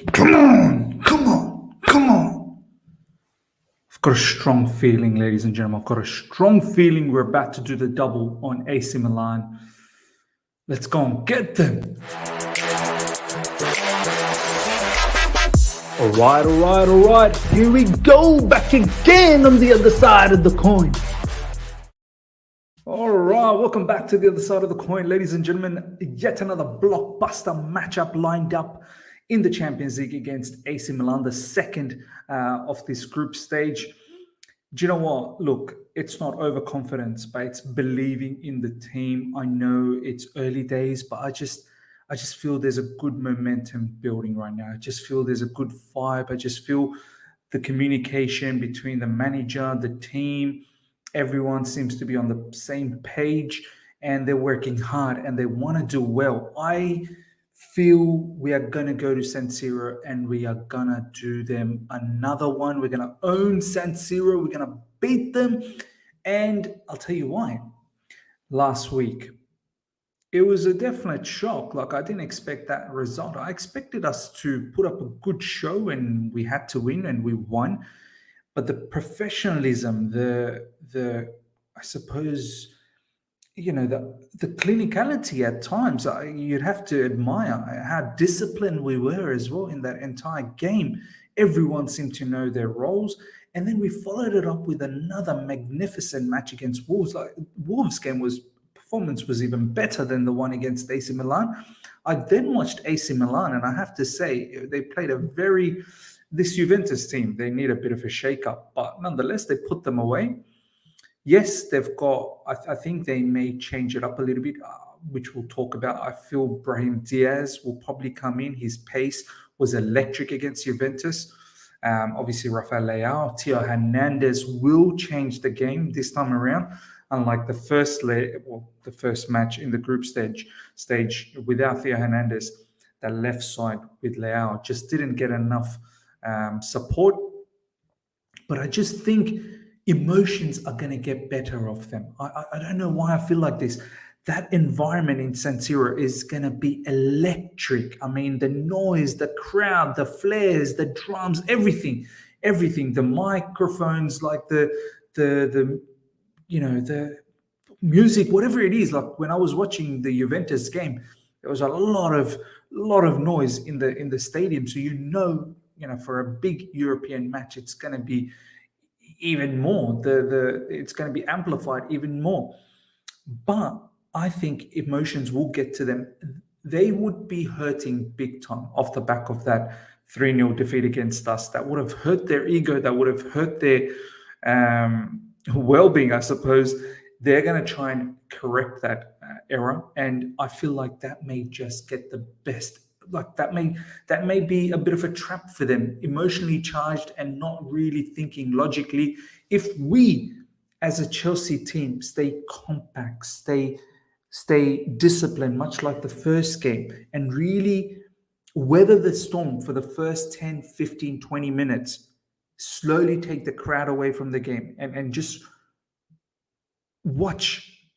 Come on, come on, come on. I've got a strong feeling, ladies and gentlemen. I've got a strong feeling we're about to do the double on AC Milan. Let's go and get them. All right. Here we go, back again on the other side of the coin. All right, welcome back to the other side of the coin, ladies and gentlemen. Yet another blockbuster matchup lined up in the Champions League against AC Milan, the second of this group stage. Do you know what? Look, it's not overconfidence, but it's believing in the team. I know it's early days, but I just feel there's a good momentum building right now. I just feel there's a good vibe. I just feel the communication between the manager, the team, everyone seems to be on the same page and they're working hard and they want to do well. I feel we are going to go to San Siro and we are going to do them another one. We're going to own San Siro. We're going to beat them. And I'll tell you why. Last week, it was a definite shock. Like, I didn't expect that result. I expected us to put up a good show and we had to win and we won. But the professionalism, the I suppose, the clinicality at times, you'd have to admire how disciplined we were as well in that entire game. Everyone seemed to know their roles. And then we followed it up with another magnificent match against Wolves. Like, Wolves' performance was even better than the one against AC Milan. I then watched AC Milan, and I have to say, they played this Juventus team, they need a bit of a shake-up, but nonetheless, they put them away. Yes, they've got, I think they may change it up a little bit, which we'll talk about. I feel Brahim Diaz will probably come in. His pace was electric against Juventus. Obviously, Rafael Leao, Theo Hernandez will change the game this time around. Unlike the first match in the group stage without Theo Hernandez, the left side with Leao just didn't get enough support. But I just think emotions are going to get better of them. I don't know why I feel like this. That environment in San Siro is going to be electric. I mean, the noise, the crowd, the flares, the drums, everything, the microphones, like the music, whatever it is. Like, when I was watching the Juventus game, there was a lot of noise in the stadium. So for a big European match, it's going to be even more. It's going to be amplified even more. But I think emotions will get to them. They would be hurting big time off the back of that 3-0 defeat against us. That would have hurt their ego. That would have hurt their well-being, I suppose. They're going to try and correct that error. And I feel like that may just get the best. Like, that may be a bit of a trap for them, emotionally charged and not really thinking logically. If we, as a Chelsea team, stay compact, stay disciplined, much like the first game, and really weather the storm for the first 10, 15, 20 minutes, slowly take the crowd away from the game and just watch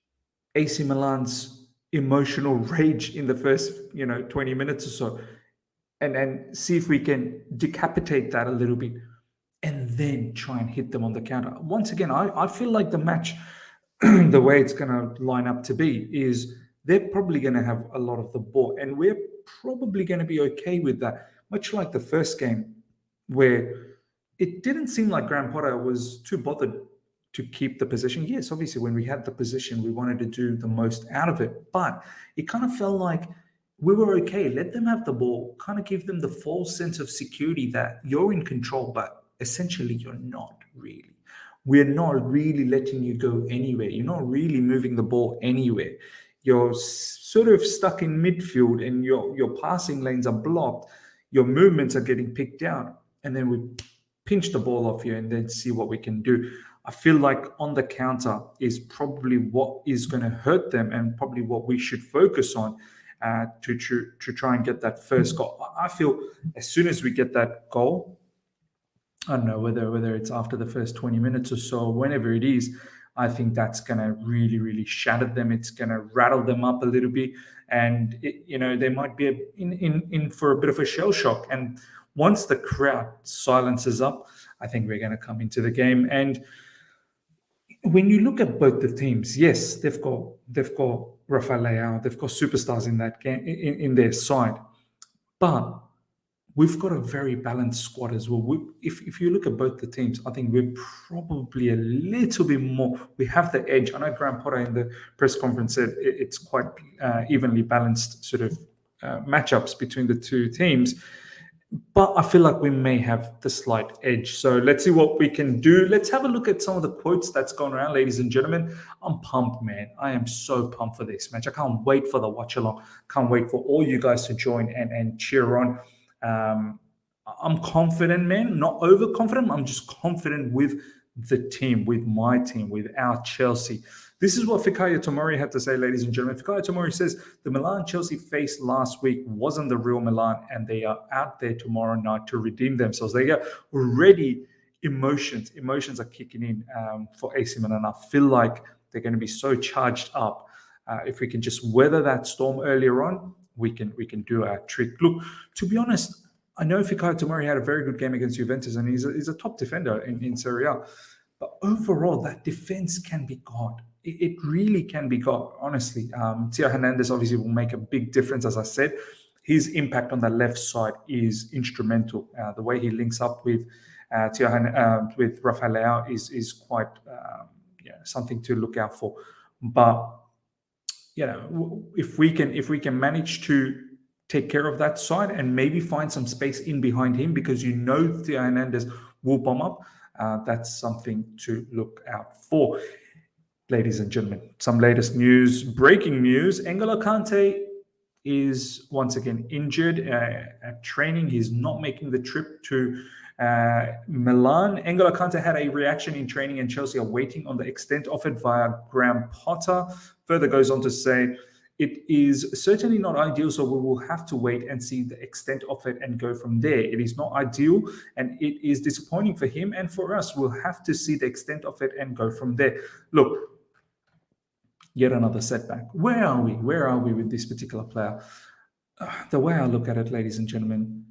AC Milan's emotional rage in the first 20 minutes or so, and see if we can decapitate that a little bit and then try and hit them on the counter. Once again, I feel like the match, the way it's going to line up to be, is they're probably going to have a lot of the ball, and we're probably going to be okay with that, much like the first game, where it didn't seem like Graham Potter was too bothered to keep the position. Yes, obviously, when we had the position, we wanted to do the most out of it. But it kind of felt like we were okay. Let them have the ball, kind of give them the false sense of security that you're in control, but essentially you're not really. We're not really letting you go anywhere. You're not really moving the ball anywhere. You're sort of stuck in midfield and your passing lanes are blocked. Your movements are getting picked out. And then we pinch the ball off you and then see what we can do. I feel like on the counter is probably what is going to hurt them and probably what we should focus on to try and get that first goal. I feel as soon as we get that goal, I don't know whether it's after the first 20 minutes or so, whenever it is, I think that's going to really, really shatter them. It's going to rattle them up a little bit, and they might be in for a bit of a shell shock. And once the crowd silences up, I think we're going to come into the game. And when you look at both the teams, yes, they've got Rafael Leao, they've got superstars in that game in their side, but we've got a very balanced squad as well. If you look at both the teams, I think we're probably a little bit more. We have the edge. I know Graham Potter in the press conference said it's quite evenly balanced sort of matchups between the two teams. But I feel like we may have the slight edge. So let's see what we can do. Let's have a look at some of the quotes that's gone around, ladies and gentlemen. I'm pumped, man. I am so pumped for this match. I can't wait for the watch along. Can't wait for all you guys to join and cheer on. I'm confident, man. Not overconfident. I'm just confident with the team, with my team, with our Chelsea. This is what Fikayo Tomori had to say, ladies and gentlemen. Fikayo Tomori says, the Milan Chelsea faced last week wasn't the real Milan, and they are out there tomorrow night to redeem themselves. They are already emotions are kicking in for AC Milan. I feel like they're going to be so charged up. If we can just weather that storm earlier on, we can do our trick. Look, to be honest, I know Fikayo Tomori had a very good game against Juventus, and he's a top defender in Serie A. But overall, that defense can be God. It really can be God, honestly. Theo Hernandez obviously will make a big difference, as I said. His impact on the left side is instrumental. The way he links up with with Rafael Leao is quite something to look out for. But if we can manage to take care of that side and maybe find some space in behind him, because Theo Hernandez will bomb up, that's something to look out for. Ladies and gentlemen, some latest news, breaking news. N'Golo Kante is once again injured at training. He's not making the trip to Milan. N'Golo Kante had a reaction in training, and Chelsea are waiting on the extent of it via Graham Potter. Further goes on to say, it is certainly not ideal, so we will have to wait and see the extent of it and go from there. It is not ideal, and it is disappointing for him and for us. We'll have to see the extent of it and go from there. Look, yet another setback. Where are we? Where are we with this particular player? The way I look at it, ladies and gentlemen,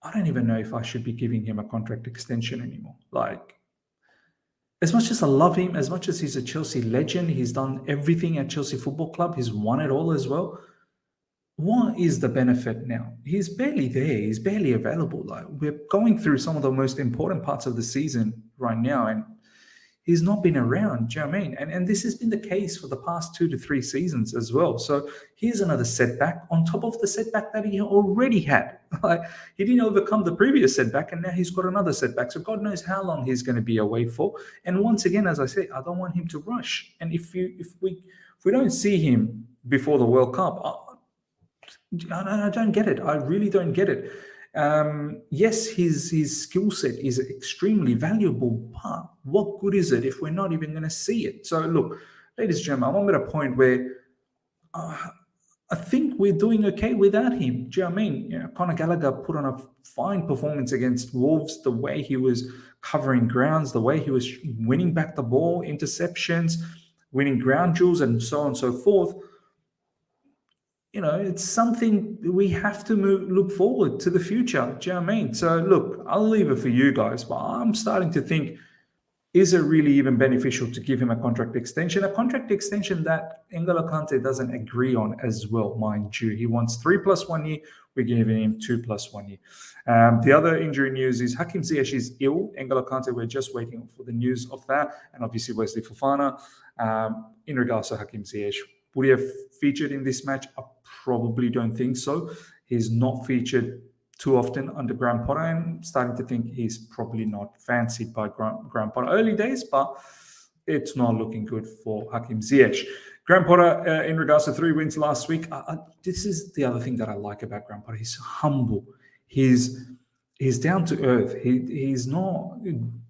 I don't even know if I should be giving him a contract extension anymore. Like, as much as I love him, as much as he's a Chelsea legend, he's done everything at Chelsea Football Club, he's won it all as well. What is the benefit now? He's barely there. He's barely available. Like, we're going through some of the most important parts of the season right now, and he's not been around. Do you know what I mean? And this has been the case for the past 2 to 3 seasons as well. So here's another setback on top of the setback that he already had. Like, he didn't overcome the previous setback, and now he's got another setback. So God knows how long he's going to be away for. And once again, as I say, I don't want him to rush. And if we don't see him before the World Cup, I don't get it. I really don't get it. Yes, his skill set is extremely valuable, but what good is it if we're not even going to see it? So look, ladies and gentlemen, I'm at a point where I think we're doing okay without him. Do you know what I mean? Conor Gallagher put on a fine performance against Wolves, the way he was covering grounds, the way he was winning back the ball, interceptions, winning ground duels, and so on and so forth. It's something we have to look forward to the future. Do you know what I mean? So look, I'll leave it for you guys, but I'm starting to think, is it really even beneficial to give him a contract extension? A contract extension that N'Golo Kante doesn't agree on as well, mind you. He wants 3 + 1 year. We're giving him 2 + 1 year. The other injury news is Hakim Ziyech is ill. N'Golo Kante, we're just waiting for the news of that. And obviously Wesley Fofana. In regards to Hakim Ziyech, would he have featured in this match? I probably don't think so. He's not featured too often under Graham Potter, and starting to think he's probably not fancied by Graham Potter. Early days, but it's not looking good for Hakim Ziyech. Graham Potter, in regards to 3 wins last week, this is the other thing that I like about Graham Potter. He's humble. He's down to earth. He's not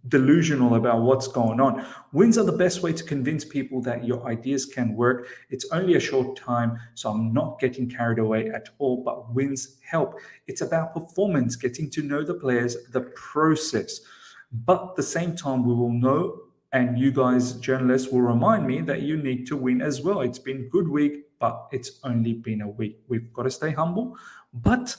delusional about what's going on. Wins are the best way to convince people that your ideas can work. It's only a short time, so I'm not getting carried away at all, but wins help. It's about performance, getting to know the players, the process. But at the same time, we will know And you guys, journalists, will remind me that you need to win as well. It's been a good week, but it's only been a week. We've got to stay humble. But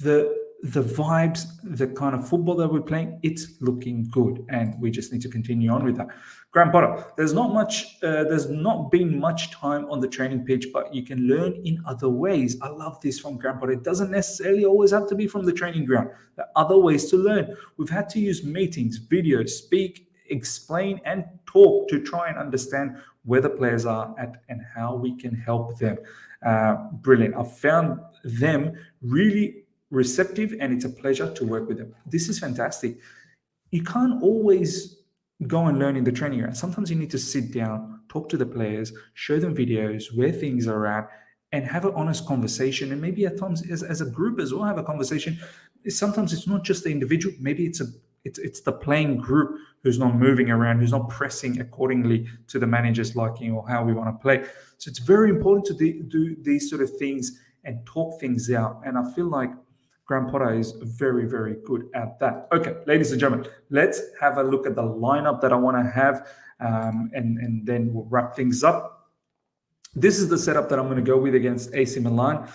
the vibes, the kind of football that we're playing, it's looking good, and we just need to continue on with that. Graham Potter, there's not been much time on the training pitch, but you can learn in other ways. I love this from Graham Potter. It doesn't necessarily always have to be from the training ground. There are other ways to learn. We've had to use meetings, videos, speak, explain, and talk to try and understand where the players are at and how we can help them. Brilliant. I've found them really receptive, and it's a pleasure to work with them. This is fantastic. You can't always go and learn in the training ground. Sometimes you need to sit down, talk to the players, show them videos where things are at, and have an honest conversation. And maybe at times as a group as well, have a conversation. Sometimes it's not just the individual. Maybe it's the playing group who's not moving around, who's not pressing accordingly to the manager's liking or how we want to play. So it's very important to do these sort of things and talk things out. And I feel like Graham Potter is very, very good at that. Okay, ladies and gentlemen, let's have a look at the lineup that I want to have, and then we'll wrap things up. This is the setup that I'm going to go with against AC Milan.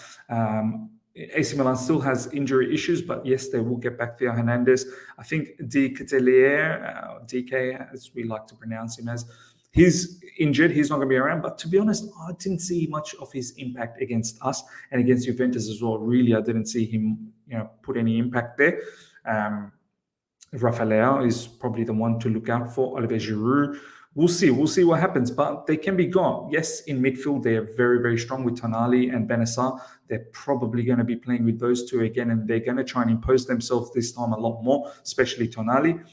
AC Milan still has injury issues, but yes, they will get back Theo Hernandez. I think Ketelaere, DK, as we like to pronounce him as, he's injured. He's not going to be around. But to be honest, I didn't see much of his impact against us and against Juventus as well. Really, I didn't see him, put any impact there. Rafael is probably the one to look out for. Olivier Giroud. We'll see what happens, but they can be gone. Yes, in midfield, they are very, very strong with Tonali and Benacer. They're probably going to be playing with those two again, and they're going to try and impose themselves this time a lot more, especially Tonali.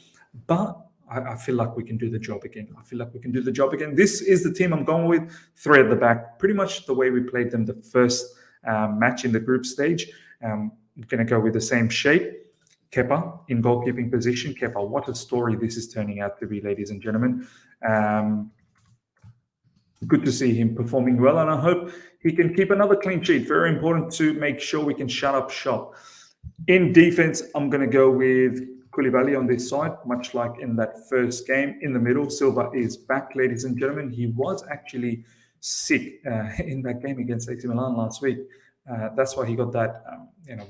But I feel like we can do the job again. This is the team I'm going with. Three at the back, pretty much the way we played them the first match in the group stage. I'm going to go with the same shape. Kepa in goalkeeping position. Kepa, what a story this is turning out to be, ladies and gentlemen. Good to see him performing well, and I hope he can keep another clean sheet. Very important to make sure we can shut up shop. In defense, I'm going to go with Koulibaly on this side, much like in that first game. In the middle, Silva is back, ladies and gentlemen. He was actually sick in that game against AC Milan last week. That's why he got that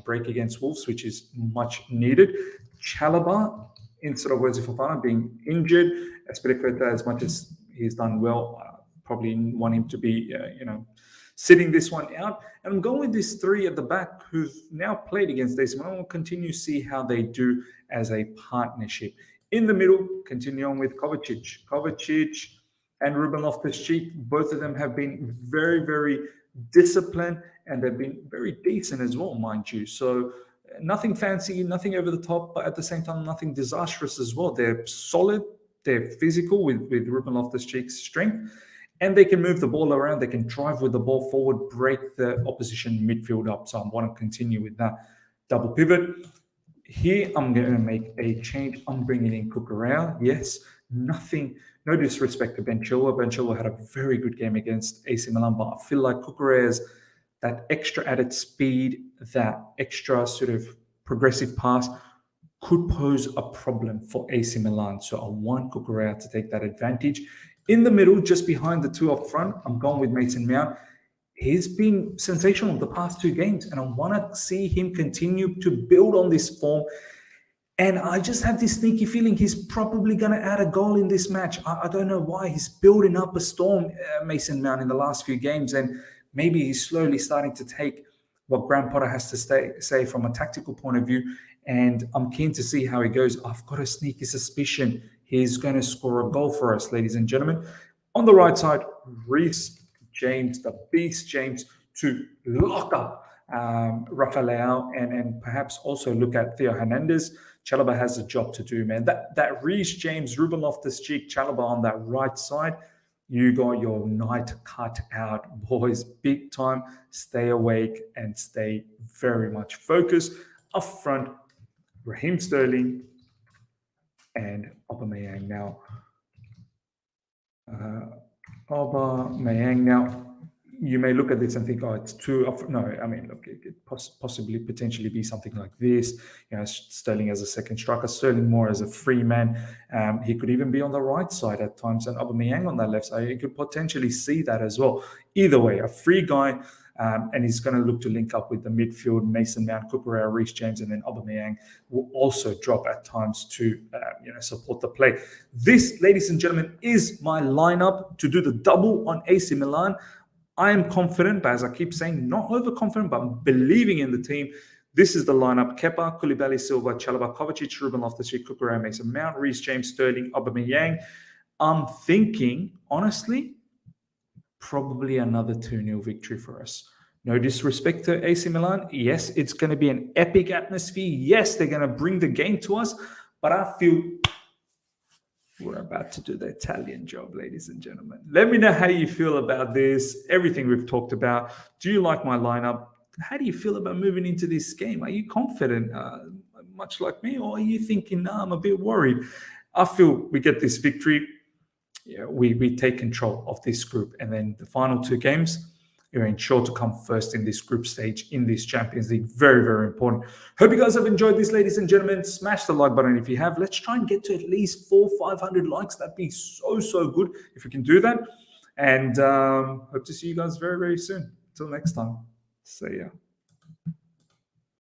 break against Wolves, which is much needed. Chalobah, instead of Wesley Fofana being injured, Azpilicueta, as much as he's done well, probably want him to be, sitting this one out. And I'm going with these three at the back who've now played against AC Milan. We'll continue to see how they do as a partnership. In the middle, continue on with Kovacic. Kovacic and Ruben Loftus-Cheek, both of them have been very, very disciplined, and they've been very decent as well, mind you. So nothing fancy, nothing over the top, but at the same time, nothing disastrous as well. They're solid, they're physical with Ruben Loftus-Cheek's strength, and they can move the ball around. They can drive with the ball forward, break the opposition midfield up. So I want to continue with that double pivot. Here, I'm going to make a change. I'm bringing in Cucurella. Yes, no disrespect to Ben Chilwell. Ben Chilwell had a very good game against AC Milan, but I feel like Cucurella's that extra added speed, that extra sort of progressive pass could pose a problem for AC Milan. So I want Cucurella to take that advantage. In the middle, just behind the two up front, I'm going with Mason Mount. He's been sensational the past two games, and I want to see him continue to build on this form. And I just have this sneaky feeling he's probably going to add a goal in this match. I don't know why. He's building up a storm, Mason Mount, in the last few games, and maybe he's slowly starting to take what Graham Potter has to say from a tactical point of view. And I'm keen to see how he goes. I've got a sneaky suspicion he's going to score a goal for us, ladies and gentlemen. On the right side, Reece James, the beast James, to lock up Rafael and perhaps also look at Theo Hernandez. Chalobah has a job to do, man. That Reece James, Ruben Loftus-Cheek, Chalobah on that right side, you got your night cut out, boys, big time. Stay awake and stay very much focused. Up front, Raheem Sterling and Aubameyang now. you may look at this and think, oh, it's too. No, I mean, look, it could possibly potentially be something like this. Sterling as a second striker, Sterling more as a free man. He could even be on the right side at times, and Aubameyang on that left side. You could potentially see that as well. Either way, a free guy. And he's going to look to link up with the midfield, Mason Mount, Cucurella, Reece James, and then Aubameyang will also drop at times to support the play. This, ladies and gentlemen, is my lineup to do the double on AC Milan. I am confident, but as I keep saying, not overconfident, but I'm believing in the team. This is the lineup: Kepa, Koulibaly, Silva, Chalobah, Kovacic, Ruben Loftus-Cheek, Cucurella, Mason Mount, Reece James, Sterling, Aubameyang. I'm thinking, honestly, probably another 2-0 victory for us. No disrespect to AC Milan. Yes, it's going to be an epic atmosphere. Yes, they're going to bring the game to us. But I feel we're about to do the Italian job, ladies and gentlemen. Let me know how you feel about this, everything we've talked about. Do you like my lineup? How do you feel about moving into this game? Are you confident, much like me? Or are you thinking, nah, I'm a bit worried? I feel we get this victory. We take control of this group, and then the final 2 games, you're ensured to come first in this group stage in this Champions League. Very, very important. Hope you guys have enjoyed this, ladies and gentlemen. Smash the like button if you have. Let's try and get to at least 400-500 likes. That'd be so good if we can do that. And hope to see you guys very, very soon. Until next time, see ya.